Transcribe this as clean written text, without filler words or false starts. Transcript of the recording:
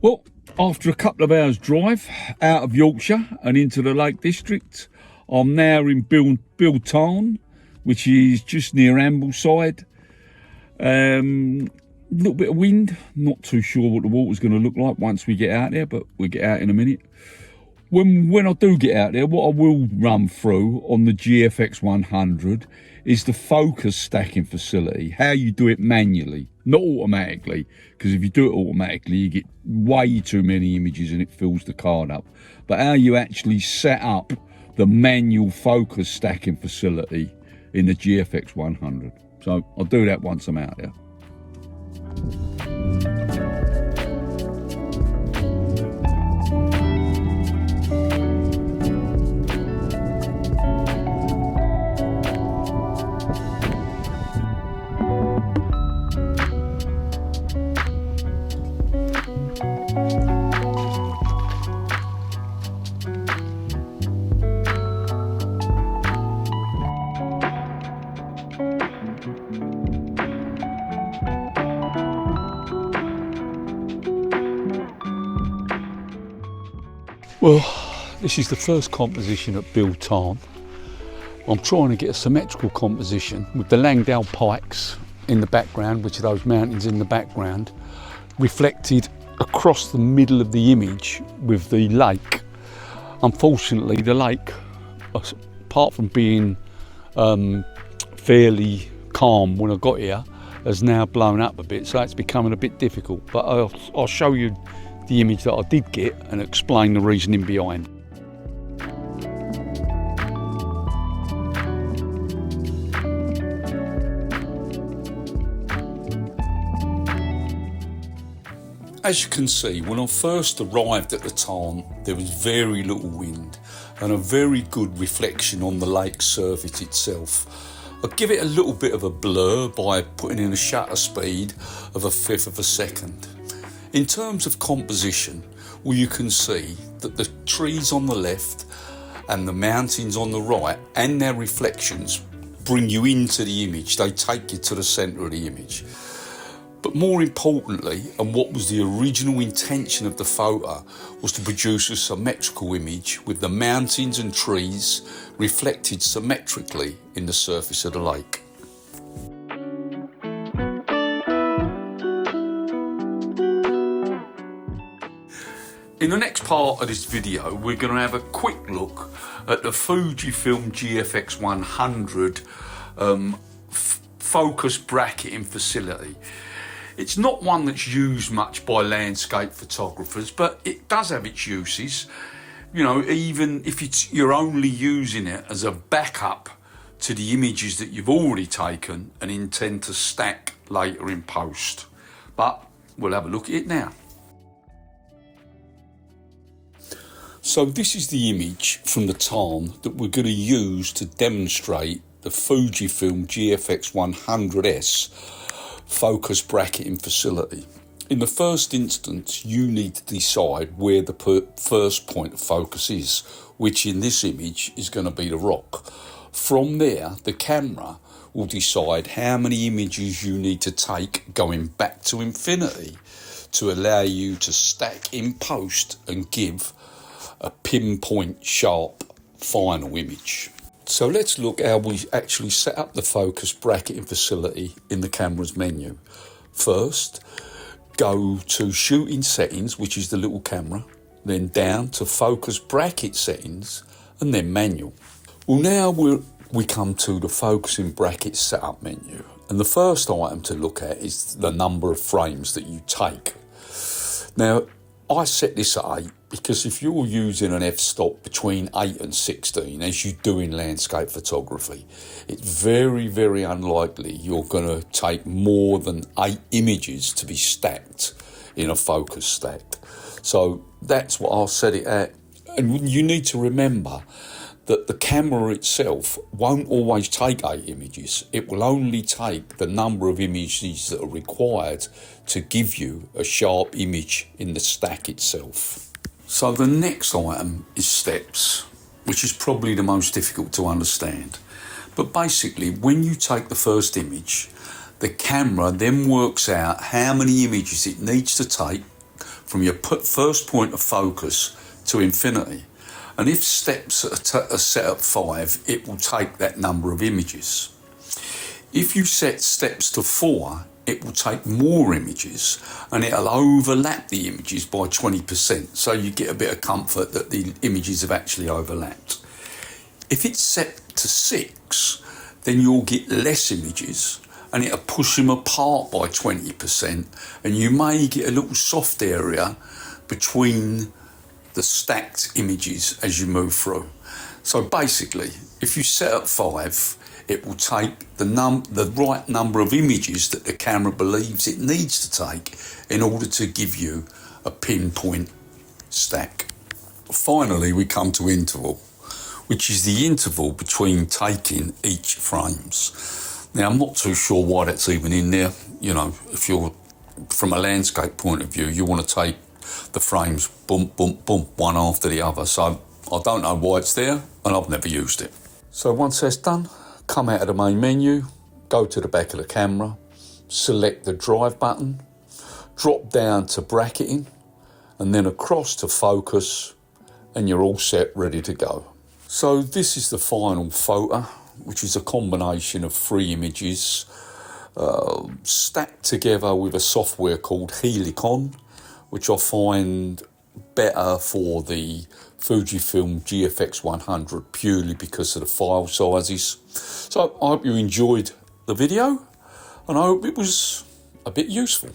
Well, after a couple of hours drive out of Yorkshire and into the Lake District, I'm now in Blea Tarn, which is just near Ambleside. A little bit of wind, not too sure what the water's going to look like once we get out there, but we'll get out in a minute. When I do get out there, what I will run through on the GFX 100 is the focus stacking facility, how you do it manually, not automatically, because if you do it automatically, you get way too many images and it fills the card up. But how you actually set up the manual focus stacking facility in the GFX 100. So I'll do that once I'm out there. Well, this is the first composition at Blea Tarn. I'm trying to get a symmetrical composition with the Langdale Pikes in the background, which are those mountains in the background, reflected across the middle of the image with the lake. Unfortunately, the lake, apart from being fairly calm when I got here, has now blown up a bit, so it's becoming a bit difficult. But I'll show you the image that I did get and explain the reasoning behind. As you can see, when I first arrived at the Tarn, there was very little wind and a very good reflection on the lake surface itself. I give it a little bit of a blur by putting in a shutter speed of 1/5 of a second. In terms of composition, well, you can see that the trees on the left and the mountains on the right and their reflections bring you into the image. They take you to the centre of the image. But more importantly, and what was the original intention of the photo, was to produce a symmetrical image with the mountains and trees reflected symmetrically in the surface of the lake. In the next part of this video, we're going to have a quick look at the Fuji GFX 100 focus bracketing facility. It's not one that's used much by landscape photographers, but it does have its uses. You know, even if you're only using it as a backup to the images that you've already taken and intend to stack later in post. But we'll have a look at it now. So this is the image from the Tarn that we're going to use to demonstrate the Fuji GFX 100S focus bracketing facility. In the first instance, you need to decide where the first point of focus is, which in this image is going to be the rock. From there, the camera will decide how many images you need to take going back to infinity to allow you to stack in post and give a pinpoint sharp final image. So let's look how we actually set up the focus bracketing facility in the camera's menu. First, go to shooting settings, which is the little camera, then down to focus bracket settings and then manual. Well, now we come to the focusing bracket setup menu, and the first item to look at is the number of frames that you take. Now, I set this at 8 because if you're using an f-stop between 8 and 16, as you do in landscape photography, it's very, very unlikely you're going to take more than 8 images to be stacked in a focus stack. So that's what I'll set it at. And you need to remember that the camera itself won't always take 8 images. It will only take the number of images that are required to give you a sharp image in the stack itself. So the next item is steps, which is probably the most difficult to understand. But basically, when you take the first image, the camera then works out how many images it needs to take from your first point of focus to infinity. And if steps are set at 5, it will take that number of images. If you set steps to 4, it will take more images and it'll overlap the images by 20%. So you get a bit of comfort that the images have actually overlapped. If it's set to 6, then you'll get less images and it'll push them apart by 20%, and you may get a little soft area between the stacked images as you move through. So basically, if you set at 5, it will take the right number of images that the camera believes it needs to take in order to give you a pinpoint stack. Finally, we come to interval, which is the interval between taking each frames. Now, I'm not too sure why that's even in there. You know, if you're from a landscape point of view, you want to take the frames boom, boom, boom, one after the other. So I don't know why it's there, and I've never used it. So once that's done, come out of the main menu, go to the back of the camera, select the drive button, drop down to bracketing, and then across to focus, and you're all set, ready to go. So this is the final photo, which is a combination of 3 images stacked together with a software called Helicon, which I find better for the Fujifilm GFX 100 purely because of the file sizes. So I hope you enjoyed the video and I hope it was a bit useful.